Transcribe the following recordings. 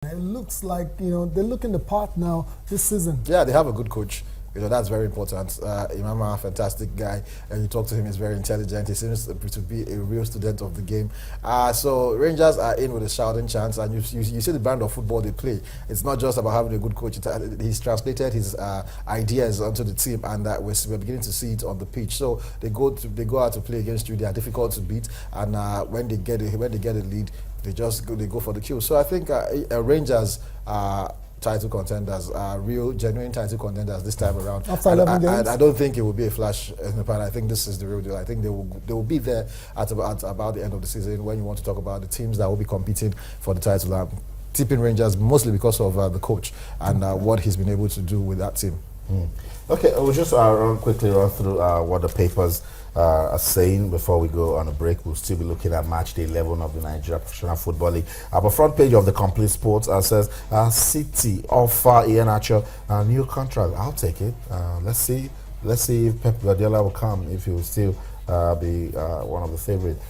It looks like, they're looking the part now this season. Yeah, they have a good coach. That's very important. Imama, fantastic guy, and you talk to him, he's very intelligent. He seems to be a real student of the game. So Rangers are in with a shouting chance, and you see the brand of football they play. It's not just about having a good coach. He's translated his ideas onto the team, and we're beginning to see it on the pitch. So they go out to play against you. They are difficult to beat, and when they get a lead, they go for the kill. So I think Rangers title contenders, real, genuine title contenders this time around. After 11 games? I don't think it will be a flash in the pan. I think this is the real deal. I think they will be there at about the end of the season when you want to talk about the teams that will be competing for the title. I'm tipping Rangers mostly because of the coach and what he's been able to do with that team. Okay, we'll just quickly run through what the papers are saying before we go on a break. We'll still be looking at match day 11 of the Nigeria Professional Football League. The front page of the Complete Sports says City offer Iheanacho a new contract. I'll take it. Let's see if Pep Guardiola will come, if he will still be one of the favorites.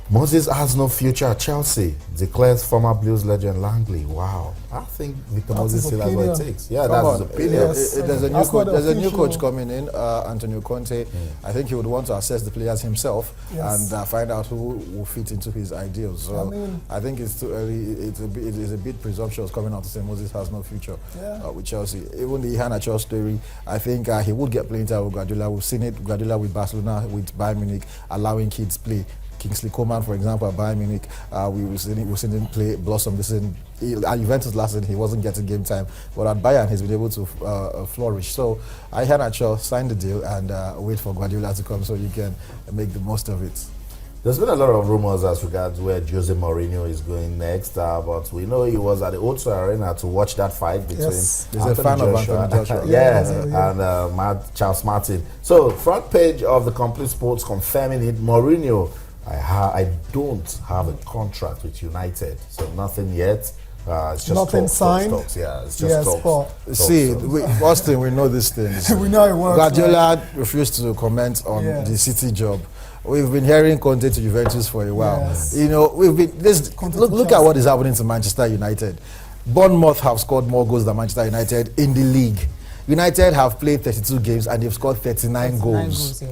Moses has no future at Chelsea, declares former Blues legend Langley. Wow. I think Victor Moses still has what it takes. Yeah, that's his opinion. Yes. There's a new coach coming in, Antonio Conte. I think he would want to assess the players himself and find out who will fit into his ideals. So I think it's too early. It is a bit presumptuous coming out to say Moses has no future with Chelsea. Even the Iheanacho story, I think he would get playing time with Guardiola. We've seen it, Guardiola with Barcelona, with Bayern Munich, allowing kids play. Kingsley Coman, for example, at Bayern Munich, we've seen him play blossom this season. At Juventus last season, he wasn't getting game time, but at Bayern, he's been able to flourish. So Iheanacho signed the deal and wait for Guardiola to come so you can make the most of it. There's been a lot of rumors as regards where Jose Mourinho is going next, but we know he was at the O2 Arena to watch that fight between He's a fan of Anthony Joshua. And Charles Martin. So, front page of the Complete Sports confirming it, Mourinho, I don't have a contract with United, so nothing yet. It's just nothing signed. Talks. Yeah, it's just talks. See, Austin, we know these things. We know it works. Guardiola refused to comment on the City job. We've been hearing Conte to Juventus for a while. Yes. We've been look at what is happening to Manchester United. Bournemouth have scored more goals than Manchester United in the league. United have played 32 games and they've scored 39 goals.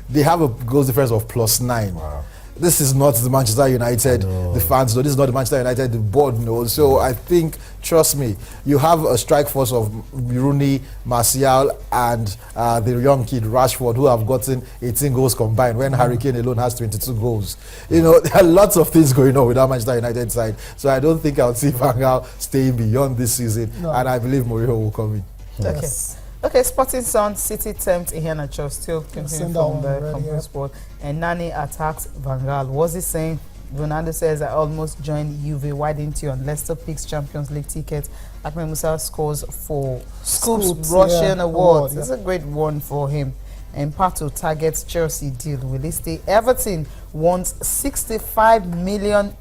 They have a goal difference of +9. Wow. This is not the Manchester United, the fans know. This is not the Manchester United, the board knows. So I think, trust me, you have a strike force of Rooney, Martial, and the young kid Rashford, who have gotten 18 goals combined when Harry Kane alone has 22 goals. There are lots of things going on with our Manchester United side. So I don't think I'll see Van Gaal staying beyond this season. And I believe Mourinho will come in. Yes. Okay, Sporting Sun, City Tempts Iheanacho still continuing from the Complete Sport. And Nani attacks Van Gaal. What's he saying? Ronaldo says, I almost joined Juve. Why didn't you? And Leicester picks Champions League tickets. Ahmed Musa scores for Scoops Russian Awards. This is a great one for him. And Pato targets Chelsea deal. Will he stay? Everton wants £65 million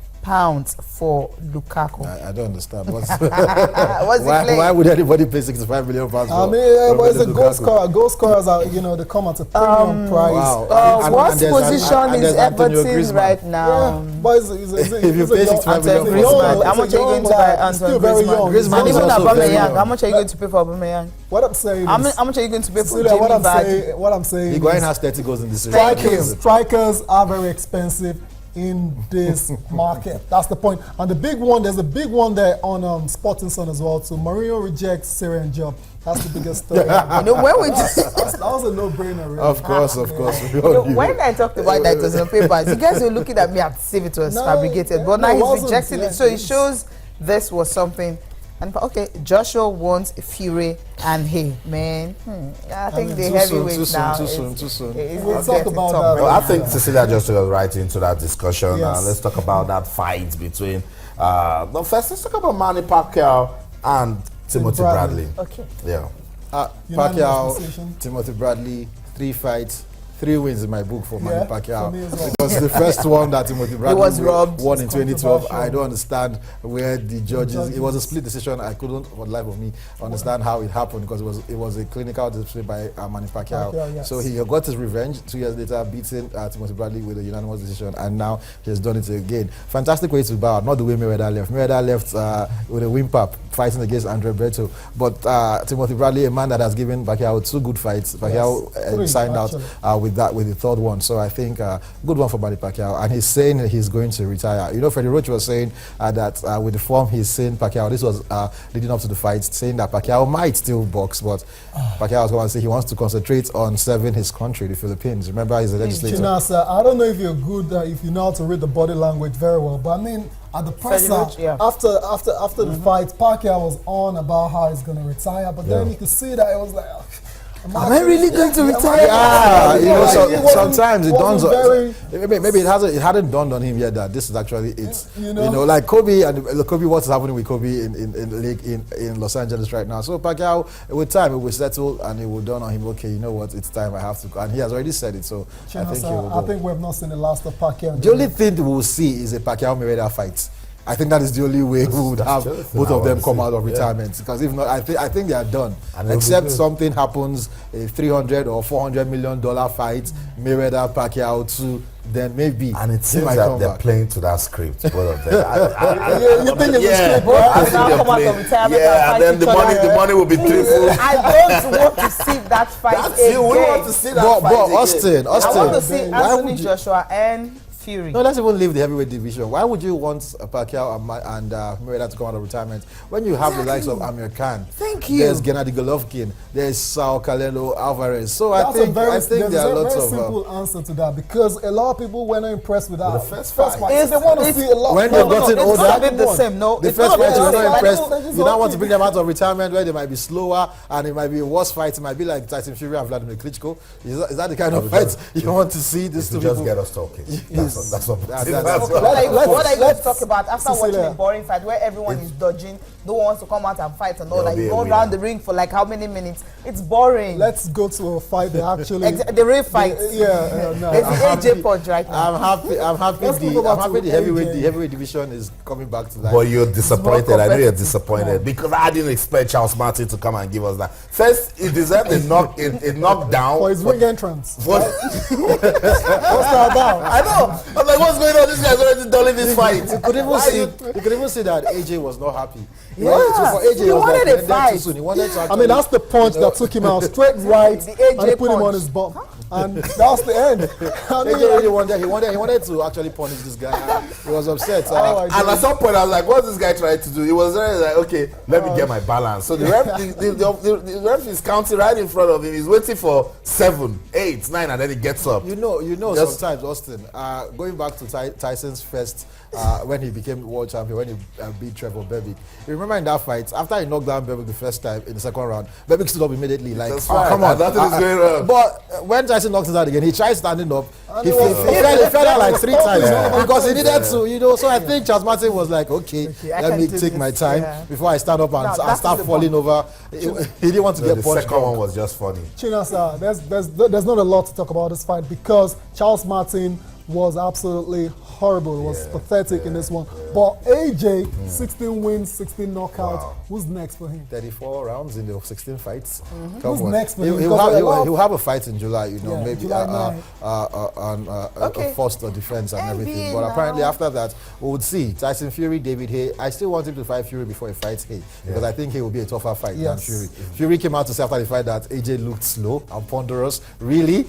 for Lukaku. I don't understand. Why would anybody pay £65 million for? I mean, but it's a goal scorer. Goal scorers are, they come at a premium price. Wow. What position is Everton right now? Yeah, but if you pay £65 million, how much are you going to buy Antoine Griezmann? And even Aubameyang, how much are you going to pay for Aubameyang? What I'm saying how much are you going to pay for Jamie Vardy? What I'm saying Higuain has 30 goals in this season. Strikers are very expensive in this market. That's the point. And the big one, there's a big one there on Sporting Sun as well. So Mourinho rejects Syrian job. That's the biggest story. When we that was a no-brainer. Really. Of course. When I talked about that, it was on papers. You guys were looking at me as if it was fabricated, but now he's rejecting it. So it shows this was something. And okay, Joshua wants Fury and man. I think the heavyweight now. Too soon. We'll talk about that. I think Cecilia just got right into that discussion. Let's talk about that fight between. First, let's talk about Manny Pacquiao and Timothy Bradley. Okay. Yeah. Pacquiao, Timothy Bradley, 3 fights, 3 wins in my book for Manny Pacquiao. for me as well. Because the first one that Timothy Bradley was robbed. won in 2012, I Controversial. don't understand where the judges. It was a split decision. I couldn't, for the life of me, understand how it happened because it was a clinical display by Manny Pacquiao. Yes. So he got his revenge 2 years later, beating Timothy Bradley with a unanimous decision, and now he has done it again. Fantastic way to bow, not the way Mayweather left. Mayweather left with a whimper fighting against Andre Berto, but Timothy Bradley, a man that has given Pacquiao 2 good fights. Pacquiao Three, signed actually. out with the third one. So I think good one for Manny Pacquiao, and he's saying that he's going to retire. You know, Freddie Roach was saying that with the form he's saying Pacquiao, this was leading up to the fight, saying that Pacquiao might still box, but Pacquiao was going to say he wants to concentrate on serving his country, the Philippines. Remember, he's a legislator. Chinasa, I don't know if you're good, if you know how to read the body language very well, but I mean, at the presser, after the fight, Pacquiao was on about how he's going to retire, but then you could see that it was like, Am I really going to retire? You know, sometimes it dawns on. Maybe it hadn't dawned on him yet that this is actually it. You know, like Kobe what's happening with Kobe in Los Angeles right now. So Pacquiao, with time, it will settle and it will dawn on him. Okay, you know what? It's time. I have to go, and he has already said it. So I think he will go. I think we have not seen the last of Pacquiao. The only thing we'll see is a Pacquiao-Mayweather fight. I think that is the only way we would have both of them come out of retirement. Because if not, I think they are done. Except something happens, a $300 or $400 million fight, Mayweather, Pacquiao 2, then maybe. And it seems that they're playing to that script, both of them. You think it's a script, bro? I think they're playing. And then the money will be triple. I don't want to see that fight again. We want to see that fight but Austin, I want to see why Anthony would you- Joshua and Fury. No, let's even leave the heavyweight division. Why would you want Pacquiao and Mayweather to come out of retirement when you have the likes of Amir Khan? Thank you. There's Gennady Golovkin. There's Saul Canelo Alvarez. So I That's think there are lots very of. simple answer to that, because a lot of people were not impressed with that With the first fight. They want to see a lot. When they've gotten older, it's not a bit the same. No, The it's first not fight, you were the not same. impressed. You now want to bring them out of retirement where they might be slower and it might be a worse fight. It might be like Tyson Fury and Vladimir Klitschko. Is that the kind of fight you want to see? This two Just people? get us talking. That's what. What I going to talk about after watching Cecilia. a boring fight where everyone is dodging, no one wants to come out and fight and all There'll that. be You a go winner. around the ring for like how many minutes? It's boring. Let's go to a fight that actually. The real fight. No. There's the AJ punch right now. I'm happy. Let's move over to The heavyweight division is coming back to life. But you're disappointed. I know you're competitive. disappointed because I didn't expect Charles Martin to come and give us that. First, he deserved a knockdown. For his ring entrance. What? What's that about? I know. I'm like, what's going on? This guy's already done in this fight. You could even see that AJ was not happy. Yeah. So for AJ, He it was wanted like, a ended fight. too soon. He wanted to I mean, that's the punch that took him out straight right The AJ and put him on punch. his bum. And that's the end. I mean, AJ really wanted. He wanted to actually punish this guy. He was upset. I And at some point, I was like, what's this guy trying to do? He was already like, okay, let me get my balance. So the ref, the ref is counting right in front of him. He's waiting for 7, 8, 9, and then he gets up. You know. Yes. Sometimes Austin, going back to Tyson's first when he became world champion, when he beat Trevor Berbick. You remember in that fight, after he knocked down Berbick the first time in the second round, Berbick stood up immediately like, That's oh, right. come on, Nothing is going wrong. But when Tyson knocked him out again, he tried standing up. He fell down like 3 times because he needed to, you know. So I think Charles Martin was like, okay, I let can me do take this. my time Yeah. before I stand up and No, that start is the falling over. He didn't want to The get punched. second one was just funny. Chinasa, there's not a lot to talk about this fight because Charles Martin was absolutely horrible. It was pathetic in this one. But AJ, 16 wins, 16 knockouts. Wow. Who's next for him? 34 rounds in the 16 fights. Who's next for him? He'll have a fight in July, you know, Yeah, maybe July on Okay. a first or defense and everything. NBA But now. apparently after that, we would see Tyson Fury, David Haye. I still want him to fight Fury before he fights Haye because I think Haye will be a tougher fight than Fury. Fury came out to say after the fight that AJ looked slow and ponderous. Really?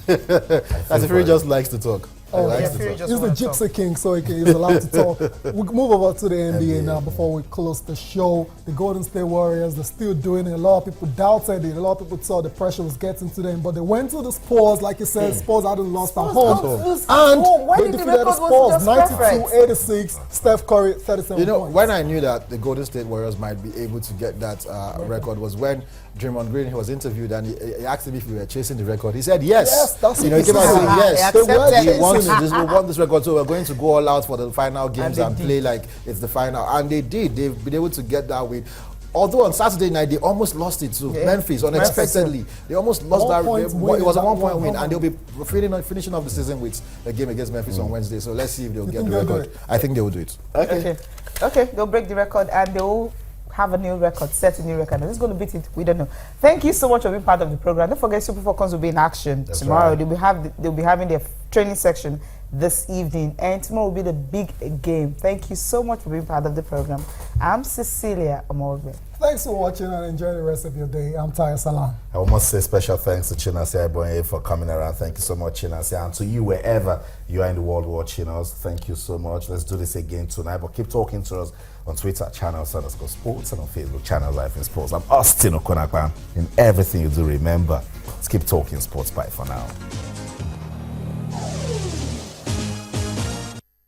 Tyson Fury just likes to talk. Oh, He likes yeah, to Fury talk. just He's the wanna talk. gypsy king, so he's allowed to talk. We move over to the NBA now before we close the show. The Golden State Warriors, they're still doing it. A lot of people doubted it. A lot of people thought the pressure was getting to them, but they went to the Spurs, like you said, Spurs hadn't lost at home. lose at And home. Why they did the defeated the record was Spurs just perfect? 92-86, Steph Curry 37 You know, points. when I knew that the Golden State Warriors might be able to get that record was when Draymond Green was interviewed and he asked him if we were chasing the record. He said yes. Yes, that's you know, what he came out he saying said. yes. He accepted We want this record, so we're going to go all out for the final games they and did. play like it's the final. And they did. They've been able to get that win. Although on Saturday night they almost lost it to Memphis unexpectedly. They almost lost that. It was a 1 point win, and they'll be finishing off the season with a game against Memphis on Wednesday. So let's see if they'll get the record. I think they will do it. Okay, they'll break the record and they'll have a new record, set a new record. And it's going to beat it. We don't know. Thank you so much for being part of the program. Don't forget, Super Falcons will be in action tomorrow. Right. They'll be having their training section this evening, and tomorrow will be the big game. Thank you so much for being part of the program. I'm Cecilia Amorbe. Thanks for watching and enjoy the rest of your day. I'm Taya Salam. I must say special thanks to Chinase Aibonye for coming around. Thank you so much, Chinase. And to you, wherever you are in the world watching us, thank you so much. Let's do this again tonight. But keep talking to us on Twitter, channels_sports, and on Facebook, Channels Life in Sports. I'm Austin Okonakwan. In everything you do, remember, let's keep talking sports. Bye for now.